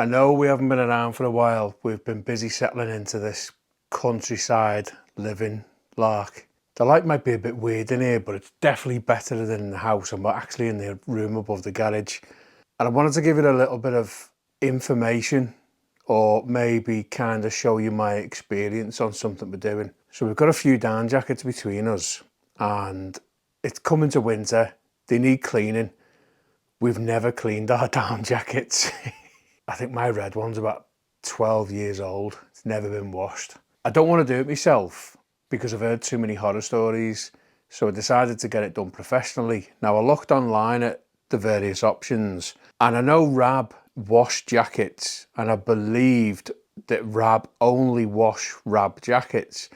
I know we haven't been around for a while. We've been busy settling into this countryside living lark. The light might be a bit weird in here, but it's definitely better than in the house. I'm actually in the room above the garage. And I wanted to give it a little bit of information, or maybe kind of show you my experience on something we're doing. So we've got a few down jackets between us, and it's coming to winter. They need cleaning. We've never cleaned our down jackets. I think my red one's about 12 years old. It's never been washed. I don't want to do it myself because I've heard too many horror stories. So I decided to get it done professionally. Now I looked online at the various options, and I know RAB wash jackets, and I believed that RAB only wash RAB jackets.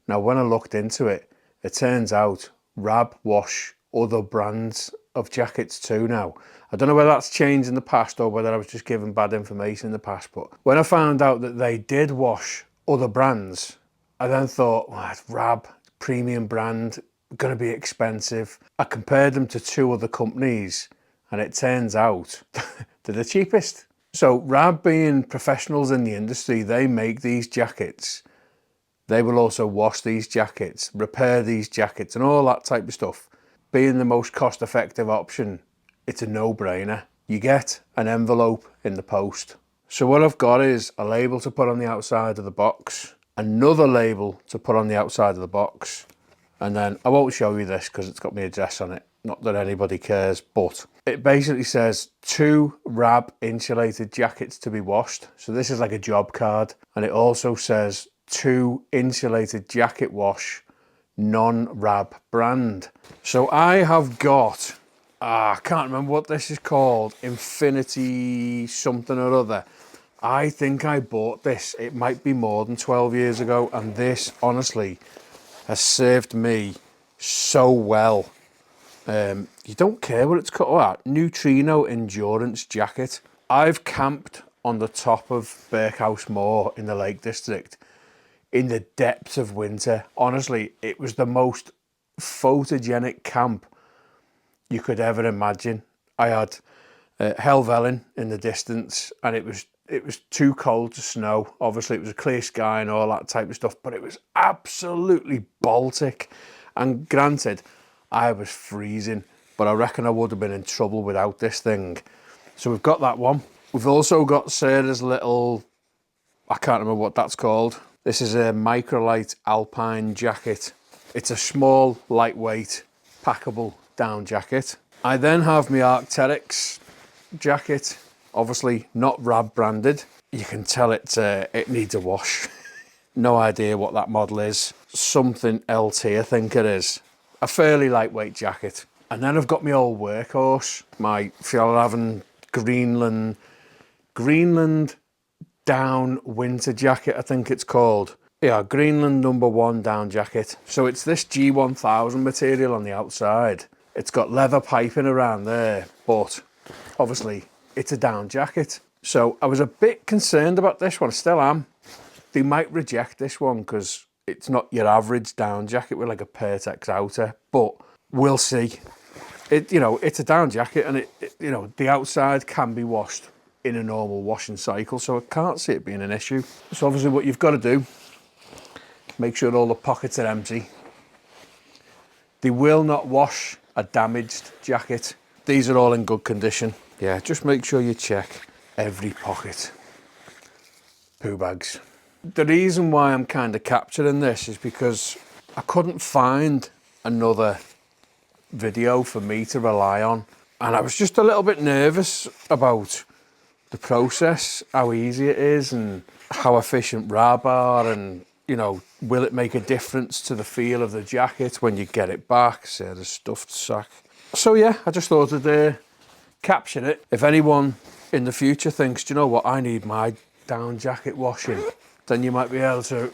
Now when I looked into it, it turns out RAB wash other brands of jackets too now. I don't know whether that's changed in the past or whether I was just given bad information in the past, but when I found out that they did wash other brands, I then thought, well, it's RAB, premium brand, going to be expensive. I compared them to two other companies, and it turns out they're the cheapest. So RAB, being professionals in the industry, they make these jackets. They will also wash these jackets, repair these jackets, and all that type of stuff. Being the most cost-effective option, it's a no-brainer. You get an envelope in the post. So what I've got is a label to put on the outside of the box, another label to put on the outside of the box, and then I won't show you this because it's got my address on it. Not that anybody cares, but it basically says 2 RAB insulated jackets to be washed. So this is like a job card, and it also says 2 insulated jacket wash, non-RAB brand. So I have got, I can't remember what this is called, Infinity something or other. I think I bought this, it might be more than 12 years ago, and this honestly has served me so well. You don't care what it's called. Oh, Neutrino Endurance Jacket. I've camped on the top of Berkhouse Moor in the Lake District in the depths of winter. Honestly, it was the most photogenic camp you could ever imagine. I had Helvellyn in the distance, and it was too cold to snow. Obviously it was a clear sky and all that type of stuff, but it was absolutely Baltic. And granted, I was freezing, but I reckon I would have been in trouble without this thing. So we've got that one. We've also got Sarah's little, I can't remember what that's called. This is a Microlite Alpine jacket. It's a small, lightweight, packable down jacket. I then have my Arcteryx jacket, obviously not RAB branded. You can tell it needs a wash. No idea what that model is. Something LT, I think it is. A fairly lightweight jacket. And then I've got my old workhorse, my Fjallraven Greenland down winter jacket, I think it's called. Yeah, Greenland #1 down jacket. So it's this G1000 material on the outside. It's got leather piping around there, but obviously it's a down jacket. So I was a bit concerned about this one, I still am. They might reject this one because it's not your average down jacket with like a Pertex outer, but we'll see. It's a down jacket, and the outside can be washed in a normal washing cycle, so I can't see it being an issue. So obviously what you've got to do, make sure all the pockets are empty. They will not wash a damaged jacket. These are all in good condition. Yeah, just make sure you check every pocket. Poo bags. The reason why I'm kind of capturing this is because I couldn't find another video for me to rely on, and I was just a little bit nervous about the process, how easy it is and how efficient RAB are, and will it make a difference to the feel of the jacket when you get it back, say the stuffed sack. So yeah, I just thought I'd capture it. If anyone in the future thinks, do you know what, I need my down jacket washing, then you might be able to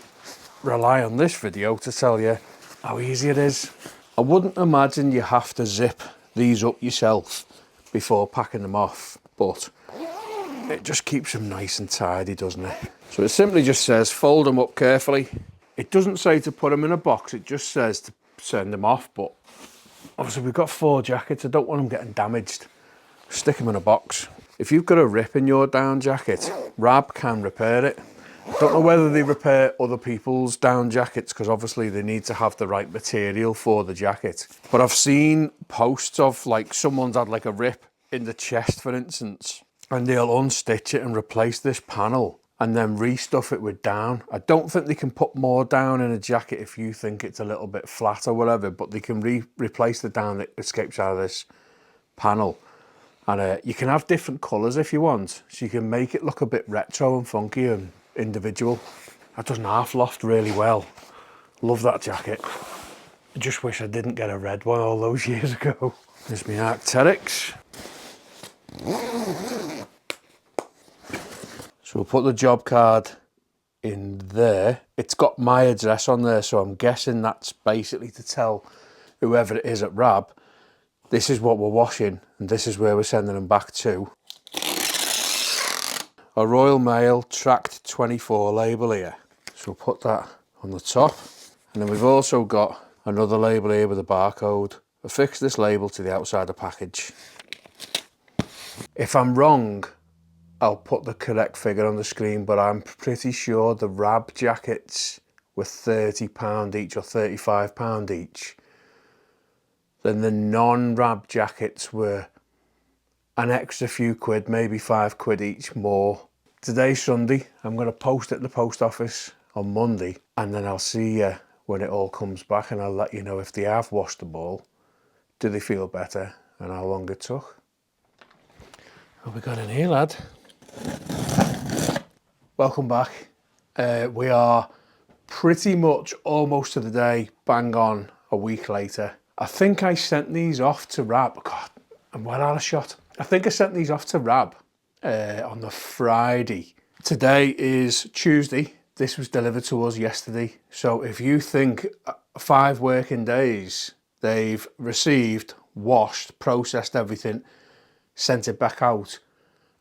rely on this video to tell you how easy it is. I wouldn't imagine you have to zip these up yourself before packing them off, but it just keeps them nice and tidy, doesn't it? So it simply just says fold them up carefully. It doesn't say to put them in a box, it just says to send them off, but obviously we've got 4 jackets, I don't want them getting damaged. Stick them in a box. If you've got a rip in your down jacket, RAB can repair it. I don't know whether they repair other people's down jackets, because obviously they need to have the right material for the jacket. But I've seen posts of like someone's had like a rip in the chest, for instance, and they'll unstitch it and replace this panel and then restuff it with down. I don't think they can put more down in a jacket if you think it's a little bit flat or whatever, but they can replace the down that escapes out of this panel. And you can have different colours if you want, so you can make it look a bit retro and funky and individual. That does an half loft really well. Love that jacket. I just wish I didn't get a red one all those years ago. There's my Arcteryx. So we'll put the job card in there. It's got my address on there, so I'm guessing that's basically to tell whoever it is at RAB, this is what we're washing and this is where we're sending them back to. A Royal Mail Tract 24 label here. So we'll put that on the top. And then we've also got another label here with a barcode. Affix this label to the outside of the package. If I'm wrong, I'll put the correct figure on the screen, but I'm pretty sure the RAB jackets were £30 each or £35 each. Then the non-RAB jackets were an extra few quid, maybe £5 each more. Today's Sunday. I'm going to post at the post office on Monday, and then I'll see you when it all comes back, and I'll let you know if they have washed them all, do they feel better, and how long it took. What we got in here, lad? Welcome back. We are pretty much almost to the day, bang on a week later. I think I sent these off to RAB. God, I'm well out of shot. I think I sent these off to RAB on the Friday. Today is Tuesday. This was delivered to us yesterday. So if you think 5 working days, they've received, washed, processed everything, sent it back out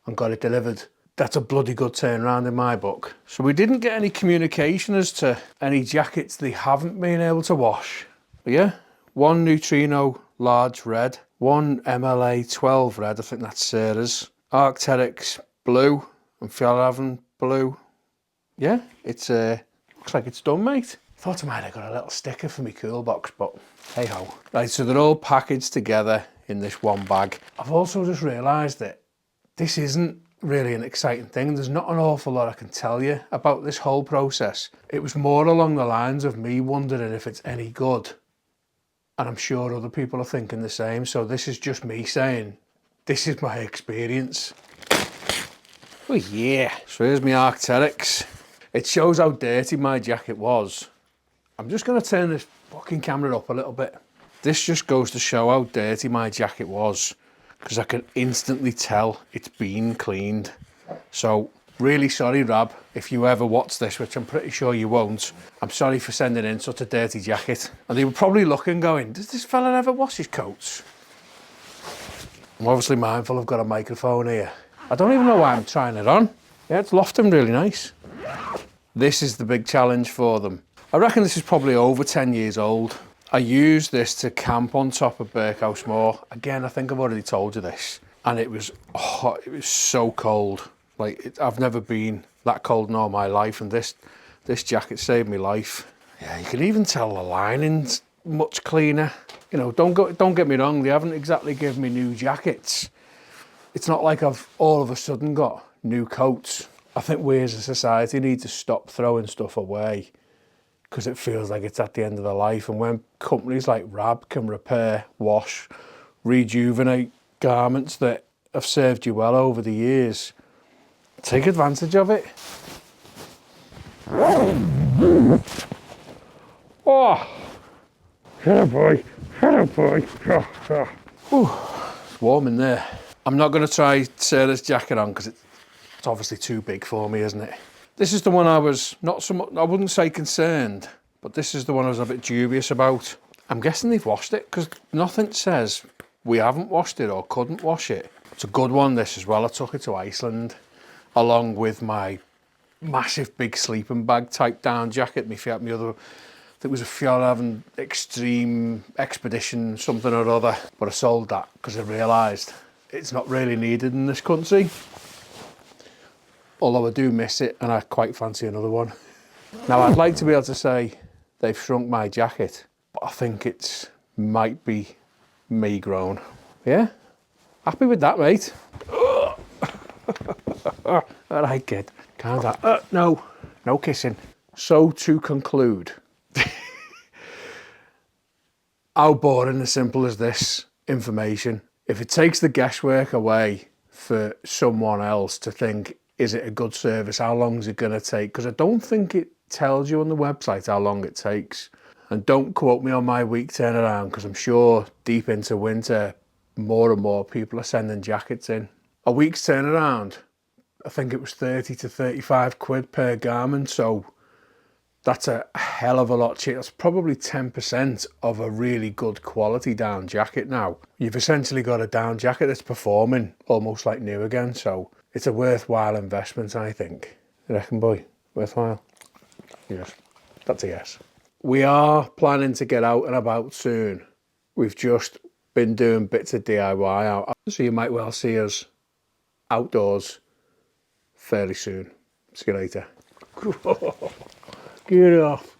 and got it delivered, that's a bloody good turnaround in my book. So we didn't get any communication as to any jackets they haven't been able to wash. But yeah, 1 Neutrino large red, 1 MLA 12 red, I think that's Sarah's, Arcteryx blue and Fjallraven blue. Yeah, it's looks like it's done, mate. Thought I might have got a little sticker for my cool box, but hey ho. Right, so they're all packaged together in this one bag. I've also just realised that this isn't really an exciting thing. There's not an awful lot I can tell you about this whole process. It was more along the lines of me wondering if it's any good. And I'm sure other people are thinking the same. So this is just me saying, this is my experience. Oh yeah. So here's my Arcteryx. It shows how dirty my jacket was. I'm just going to turn this fucking camera up a little bit. This just goes to show how dirty my jacket was, because I can instantly tell it's been cleaned. So really sorry, RAB, if you ever watch this, which I'm pretty sure you won't. I'm sorry for sending in such a dirty jacket. And they were probably looking going, does this fella ever wash his coats? I'm obviously mindful I've got a microphone here. I don't even know why I'm trying it on. Yeah, it's lofting really nice. This is the big challenge for them. I reckon this is probably over 10 years old. I used this to camp on top of Birkhouse Moor. Again, I think I've already told you this. And it was hot, it was so cold. Like, I've never been that cold in all my life, and this jacket saved my life. Yeah, you can even tell the lining's much cleaner. You know, don't get me wrong, they haven't exactly given me new jackets. It's not like I've all of a sudden got new coats. I think we as a society need to stop throwing stuff away, because it feels like it's at the end of the life. And when companies like RAB can repair, wash, rejuvenate garments that have served you well over the years, take advantage of it. Oh, hello boy, hello boy. It's warm in there. I'm not going to try Sarah's jacket on because it's obviously too big for me, isn't it? This is the one I was not so much, I wouldn't say concerned, but this is the one I was a bit dubious about. I'm guessing they've washed it, because nothing says we haven't washed it or couldn't wash it. It's a good one, this as well. I took it to Iceland along with my massive big sleeping bag type down jacket. My other, I think it was a Fjallraven Extreme Expedition something or other, but I sold that because I realised it's not really needed in this country. Although I do miss it and I quite fancy another one. Now I'd like to be able to say they've shrunk my jacket, but I think it's might be me grown. Yeah, happy with that, mate. All right, kid, calm down. No kissing. So to conclude, how boring and simple is this information? If it takes the guesswork away for someone else to think, is it a good service? How long is it going to take? Because I don't think it tells you on the website how long it takes. And don't quote me on my week turnaround, because I'm sure deep into winter, more and more people are sending jackets in. A week's turnaround, I think it was 30 to 35 quid per garment. So that's a hell of a lot cheaper. That's probably 10% of a really good quality down jacket now. You've essentially got a down jacket that's performing almost like new again. So it's a worthwhile investment, I think. You reckon, boy? Worthwhile? Yes, that's a yes. We are planning to get out and about soon. We've just been doing bits of DIY out, so you might well see us outdoors fairly soon. See you later. Get off.